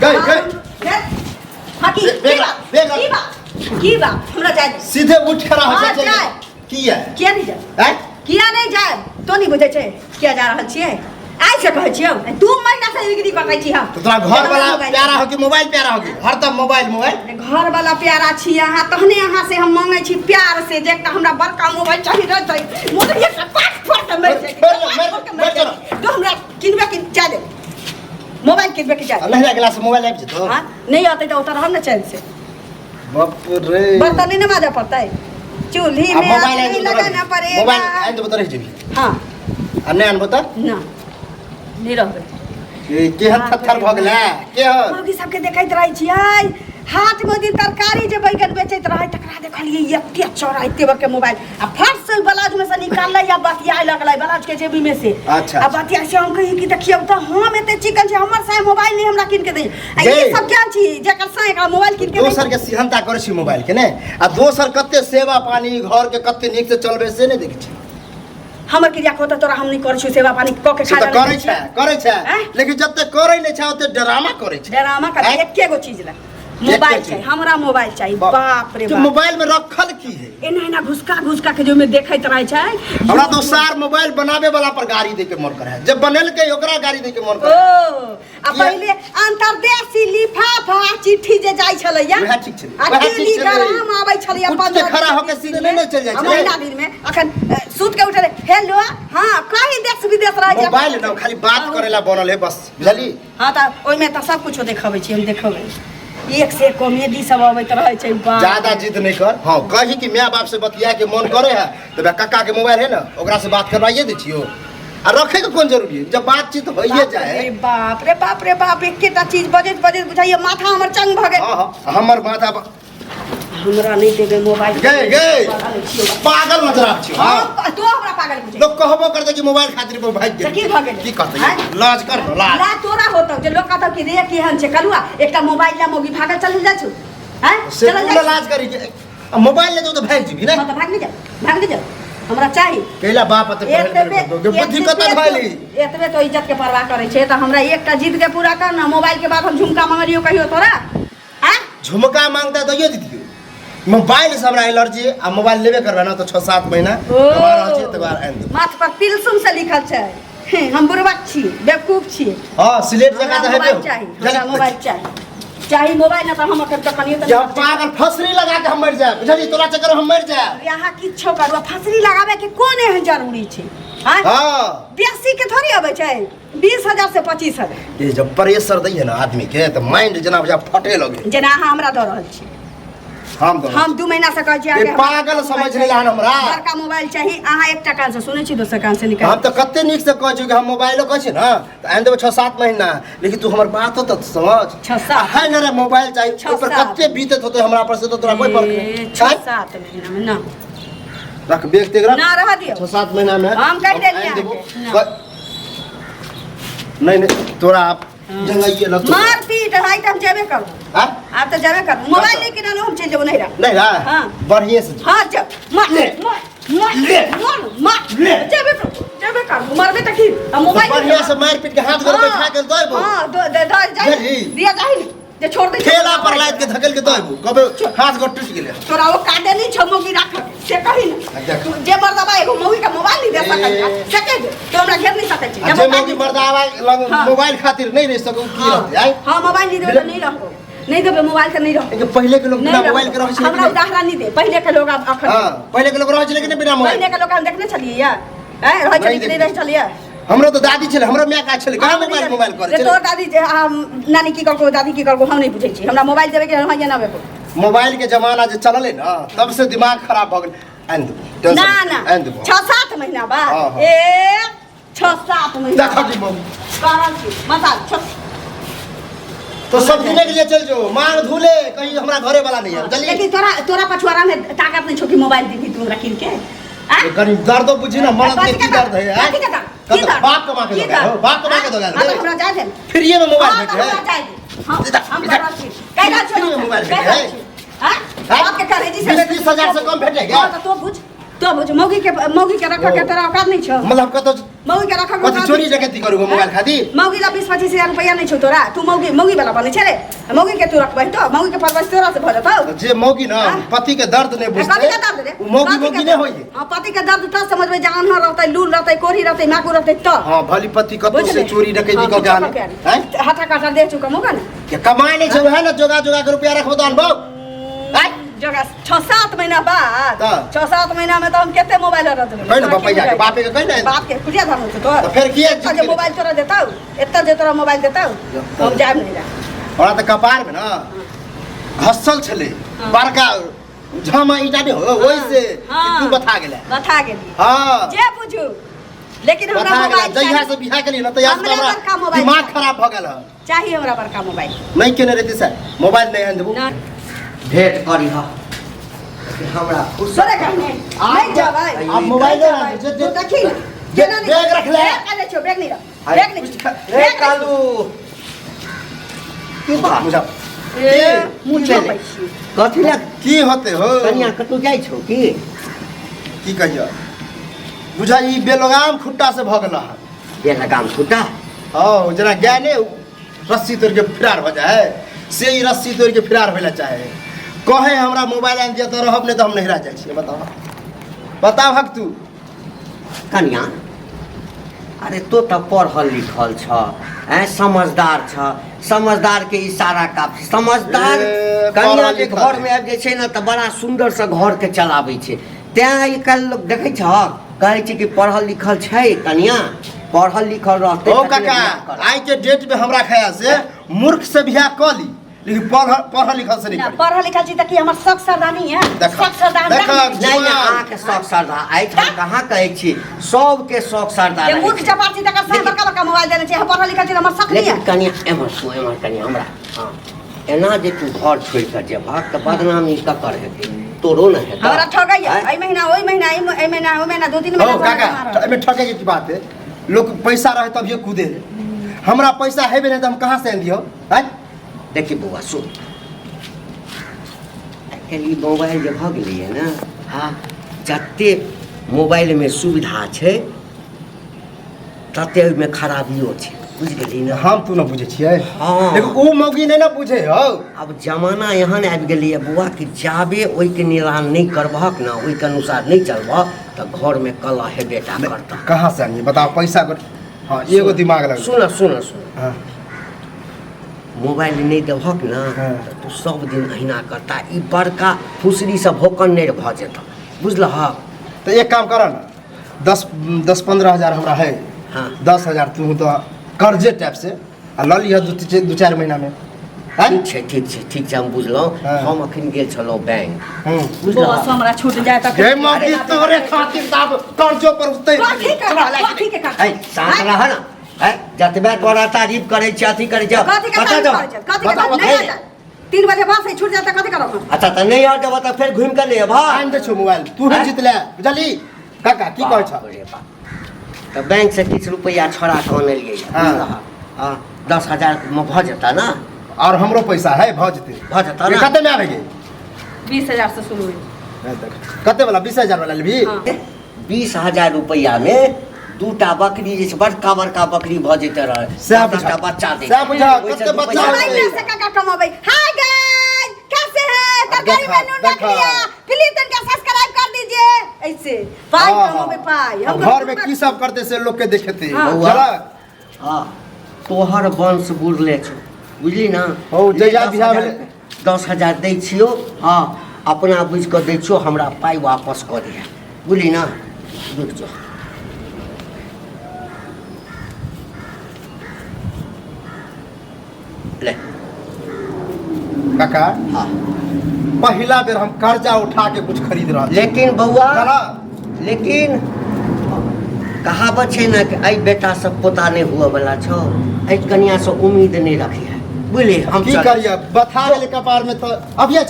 गई की बात हमरा जाय सीधे उठ के रह जाय किया नहीं जाय किया नहीं जाय तो नहीं बुझे छे किया जा रहल छियै आई से कहै छियै 2 महीना से डिग्री पकाई छी हम तो तोरा घर वाला प्यारा हो कि मोबाइल प्यारा हो कि हरदम मोबाइल घर वाला प्यारा छी अहाँ तहने अहाँ से हम मांगे छी प्यार से जे एकटा हमरा बड़का मोबाइल चाहिए रहतै मोबाइल एक पाट फोट मर जाय तो हमरा किनबे कि चाहे मोबाइल किनबे कि चाहे लहरा गिलास मोबाइल आबि जेतो हां नहीं आते तो उतर हम न चैन से बाप रे बर्तन नहीं माजे पड़तै चूल्ही में आग लगाना पड़ेगा मोबाइल आइन तो रह जेबी हां आ नहीं आनबो त ना नहीं रहबे के थर भ गेलै के हो मुर्गी सबके देखैत रहै छियै हाट में दिन तरकारी जे बैगन बेचैत रहै तकरा देखलिए एते चौड़ा एते बड़ के मोबाइल आ फट से ब्लाउज में से निकाललै या बतियाए लगलै ब्लाउज के जेबी में से अच्छा आ बतिया से हम कहि कि देखियौ त हम एते चिकन छै हमर साय मोबाइल नहीं हमरा किन के दे आ ये सब क्या छी जेकर साय एकरा मोबाइल किन के दोसर के सिहनता करै छी मोबाइल के ने आ दोसर कते सेवा पानी घर के कते नीक से चलबे से नहीं देखै छी हमर क्रिया को तोरा हम नहीं करै छी सेवा पानी क के खा करे छै लेकिन जते करे नहीं छै ओते ड्रामा करे छै ड्रामा का एके गो चीज ला मोबाइल चाहिए हमरा मोबाइल चाहिए बाप रे बाप मोबाइल में रखल की है एना घुसका के जो में देखैत रहै छै हमरा तो सार मोबाइल बनावे वाला पर गाड़ी दे के मन करे जब बनल के ओकरा गाड़ी दे के मन करे ओ आ पहले अंतरदेशी लिफाफा चिट्ठी जे जाय छलैया वह ठीक छै आ टेलीग्राम आबै छलैया पंद्रह दिन खड़ा होके सीधे नहीं चल जाय छै महीना दिन में अखन सूत के उठले हेलो हां कहीं देश विदेश रह जाय मोबाइल ना खाली बात करेला बनल है बस बुझली हां त ओइ में त सब कुछ देखाबै छी हम देखबै एक से कॉमेडी सब आबैत रहै छै ज्यादा जिद नहीं कर हां कहि कि माय बाप से बतिया के मन करे है तो काका के मोबाइल है ना ओकरा से बात करवाइए दे छियो आ रखे के कोन जरूरी है जब बातचीत होइए जाए रे बाप एकेटा चीज बजैत बुझाइए माथा हमर चंग भ गेल हां हमर माथा हमरा नहीं देबे मोबाइल गए पागल नजर आब छी हां तो हमरा पागल बुझै लोग कहबो करते कि मोबाइल खातिर भाग गेल की भ गेल की कहते लाज कर लाज ला तोरा होतौ जे लोग कहतौ कि रे केहन छै कलुआ एकटा मोबाइल ला मोगी भागल चल जा छु हैं चल जा लाज करी मोबाइल ले तो भाग जीबी ना हां तो भाग नहीं जा हमरा चाहिए कैला बाप त बुद्धि कत भइली एतबे तो इज्जत के परवाह करे छै त हमरा एकटा जिद के पूरा कर ना मोबाइल के बाद हम झुमका मांगलियो कहियो तोरा हैं झुमका मांगता दैयो दीदियो मोबाइल से हमरा एलर्जी आ मोबाइल लेबे करबा ना तो 6-7 महीना हमारा रहै छै त बार आइन दे माथ पर पिलसुम से लिखल छै हम बुरबक छी बेवकूफ छी हां सिलेट जका त हेबे हमरा मोबाइल चाहिए मोबाइल ना त हम अखन तखनियो त जब पागल फसरी लगा के हम मर जाए बुझली तोरा चक्कर हम मर जाए यहाँ किछो करू फसरी लगावे के कोन है जरूरी छै हां बेसी के थोड़ी आबै छै 20,000 से 25,000 ये जब प्रेशर दै है ना आदमी के त माइंड जना बजा फटे लगे जना हमरा द रहल छी हम 2 महीना से कहै छी आगे पागल समझ लेला हमरा बड़का मोबाइल चाहिए अहाँ एकटा कान से सुनै छी दोसर कान से निकाल हम त कते नीक से कहै छी कि हम मोबाइलो कहै छी ना त आइन देबो 6-7 महीना लेकिन तू हमर बात तो समझ 6-7 है ना रे मोबाइल चाहिए ऊपर कते बीतत होते हमरा पर से तो तोरा कोई फर्क नहीं 6-7 महीना में ना रख बेच दे ना रह दियो 6-7 महीना में हम कह देलिए नहीं तोरा जंगइए लग मार पीट है त हम जेबे करू हां आप तो जेबे करू मोबाइल लेके ना हम चल जेबो नहीं रहा हां बढ़िया से हां चल मार जेबे करू मारबे त की मोबाइल बढ़िया से मार पीट के हाथ गोड़ बैठा के देबो हां जाई दिया जाई जे छोड़ दे ठेला पर लाद के धकेल के देबो कबे हाथ गोड़ टूट गेले तोरा वो काटे नहीं छमोगी राख से कहि जे मर्दाबा एगो मौगी का मोबाइल नहीं दे सकै से के तो हमरा घेर नहीं सकै छी जे मौगी मर्दाबा मोबाइल खातिर नहीं रह सकू की रहते आई हां मोबाइल नहीं देबे नहीं रहबो नहीं देबे मोबाइल के नहीं रहबो पहले के लोग बिना मोबाइल के रहै छै हमरा उदाहरण नहीं दे पहले के लोग अखन हां पहले के लोग रहै छै लेकिन बिना मोबाइल पहले के लोग हम देखने चलिए या रहै छै कि नहीं रहै चलिए हमरो तो दादी छले हमरो माय का छले कहां मोबाइल करे छले तोर दादी नानी की करको दादी की करको हम नहीं बुझै छी हमरा मोबाइल देबे के हम ये ना बेको मोबाइल के जमाना जे चलले ना तब से दिमाग खराब भ गेल आइन दे ना 6-7 महीना बाद 6-7 महीना देखा की मम्मी कारण छी मसाल तो सब दिन के लिए चल जो मांग धुले कहीं हमरा घरे वाला नहीं है जल्दी लेकिन तोरा पछुआरा में ताकत नहीं छोकी मोबाइल दी तू हमरा किन के करीब दर्द तो बुझी ना मर्द के की दर्द है बाप कमा के दोगा बाप कमा के दोगा हमरा जा दे फिर ये में मोबाइल भेटे है हां हम करा छी कैला छोड़ मोबाइल भेटे है हां बाप के करे जी से 20,000 से कम भेटे क्या तो बुझ मौगी के रख के तेरा औकात नहीं छ मतलब कतो मौगी के रखा कथी चोरी डकैती करूगो मोबाइल खातिर? मौगी ला 20-25 हजार रुपया नहीं छौ तोरा, तू मौगी वाला बने छे रे, मौगी के तू रखबै तो मौगी के परवरिश तोरा से भ जतौ। जे मौगी ना पति के दर्द नहीं बुझते, पति के दर्द रे, उ मौगी नहीं होई। हां पति के दर्द त समझबै जान ह रहतै, लूल रहतै, कोरी रहतै, नाकू रहतै त। हां भली पति कतो से चोरी डकैती क जान हैं हाथा काटा दे चुका मौका ना के कमाई नहीं छौ है ना, जोगा के रुपया रखबो दान बौ हैं जगह 6-7 महीना बाद त 6-7 महीना में तो हम केते मोबाइल रख देबै कहि न बपैया के बापे के कहि न बाप के कुटिया धरन छ तो फिर की जे मोबाइल तोरा देतौ एत्ता जे तोरा मोबाइल देतौ हम जाब नहीं रे। हमरा त कपार में ना हसल छले बड़का झमा ईटा ने हो ओइ से तू बता गेली हां जे बुझू, लेकिन हमरा मोबाइल जहिया से बिहा केली न त याद हमरा दिमाग खराब भ गेल चाहिए, हमरा बड़का मोबाइल नहीं केने रहती सर मोबाइल नहीं हन देबू भेंट करी हा हमरा खुश सोरे कहने नहीं जाबै अब मोबाइल ले आ तो देखी बैग रख ले अरे छो बैग नहीं रख, बैग नहीं रे कालू की बात मुझा ए मुझे कथि ला की होते हो कन्या कतौ जाय छौ की कहियो बुझा ई बेलगाम खुट्टा से भ गेल ये लगाम छूटा हां जना ज्ञाने रस्सी तोड़ के फरार हो जाए से ई रस्सी तोड़ के फरार होइला चाहे कहे हमरा मोबाइल आन दिया तो रहब नहीं तो हम नहीं रह जाय छी। बताओ हक तू कन्या अरे तो त पढ़ल लिखल छ हैं, समझदार छ, समझदार के इशारा काफी समझदार कन्या के घर में आबि जाय छै न त बड़ा सुंदर से घर के चलाबै छै। तें आइ काल्हि लोग देखै छ कहै छै कि पढ़ल लिखल छै कन्या, पढ़ल लिखल रहते ओ काका आज के डेट में हमरा ख्याल से मूर्ख से बियाह क ली, लेकिन पढ़ल लिखल से नहीं ना करी। पढ़ल लिखल छी त की हमर शौक सरदा नहीं है, शौक सरदा नहीं अहाँ के शौक सरदा आइ हम कहाँ कहै छी, सब के शौक सरदा ये रहै मूर्ख छै। चपाची तक से बड़का मोबाइल देने छी, हम पढ़ल लिखल छी हमर शौक नहीं लेकिन है। कन्या एमर कन्या हमरा हाँ एना जे तू घर छोड़ कर जेबह त बदनामी ककर हेतै, तोरो न हेतै। हमरा ठगैया एई महीना ओई महीना एई महीना ओई महीना 2-3 महीना ओ काका एमे ठगे के की बात है, लोग पैसा रहे तब ये कूदे, हमरा पैसा हेबे नहीं तो हम कहाँ से आन दियो हैं। देखी बौआ सुन आइकाल्हि मोबाइल जे भऽ गेलैए ने हाँ जते मोबाइल में सुविधा छै तते ओहिमे खराबियो छै, बुझ गेली ने। हम तू न बुझे छियै हाँ। लेकिन ओ मौगी नहीं ना बुझे हो। अब जमाना एहन आबि गेलैए बौआ कि जाबे ओहिके निदान नहीं करबहक ना, ओहिके अनुसार नहीं चलबह तऽ घर में कलह हेबेटा करतह। कहाँ से आनिए बताओ पैसा कर। हाँ एगो दिमाग लग सुन सुन सुन हाँ मोबाइल नहीं देबहक ना हाँ। तऽ तू सब दिन अहिना करता, ई बड़का फुसरी से भोकन नहीं भऽ जेतह, बुझलहक। तो एक काम कर ना 10-15 हजार हमरा है, हाँ 10,000 तू तो कर्जे टाइप से आ ल लिह 2-4 महीना में ठीक छै हम बुझलहुँ। हाँ। हम अखन गेल छलहुँ बैंक, बस बुझलहक। हमरा छूट जाए त हे मौगी तोरे खातिर दाब कर्जो पर उतै ठीक है ऐ शांत रह ना, ऐ जतबे तोरा तारीफ करै छै अथी करै छै बता दो। नहीं 3 बजे बाद से छूट जाए त कथि करब हम। अच्छा तऽ नहीं आ जब तऽ फेर घुमि कऽ लेब। हाँ आन दे छो मोबाइल तू ही जीत ले बुझली काका की कहै छ। तऽ बैंक से किछु रुपैया छोड़ा कऽ आनलियै, हाँ। हाँ 10,000 में भऽ जेता ना, और हमरो पैसा है भ जते ना। कते में आबे गे 20,000 से शुरू हुई। कते वाला 20,000 वाला लेबी। हाँ। 20,000 रुपैया में 2टा बकरी जे छै बड़का बड़का बकरी भऽ जेते रहे, सएह 10टा बच्चा दे सएह बुझा, कते बच्चा मोबाइल में से काका कमाबै। हाय गाइस कैसे हैं, तरकारी में नून रख लिया, प्लीज तनका सब्सक्राइब कर दीजिए। ऐसे पाई कमाबै पाई हम घर में की सब करते से लोग के देखते हाँ। चला। हाँ तोहर वंश बुझले छौ, बुझली ना। हो जहिया बियाह भेलै 10,000 दै छियौ, हाँ अपना बुझि कऽ दै छियौ, हमरा पाइ वापस कऽ दिहे, बुझली ना। रुक जो ले काका हाँ। पहला बेर हम कर्जा उठा के कुछ खरीद रहा छी। लेकिन बौआ चला। लेकिन कहावत छै ना कि आई बेटा से पोता नहीं हुआ वाला छौ, आई कन्या से उम्मीद नहीं रखी है, बुझली। हम की करिए बथा गेलै कपार में तो अभिये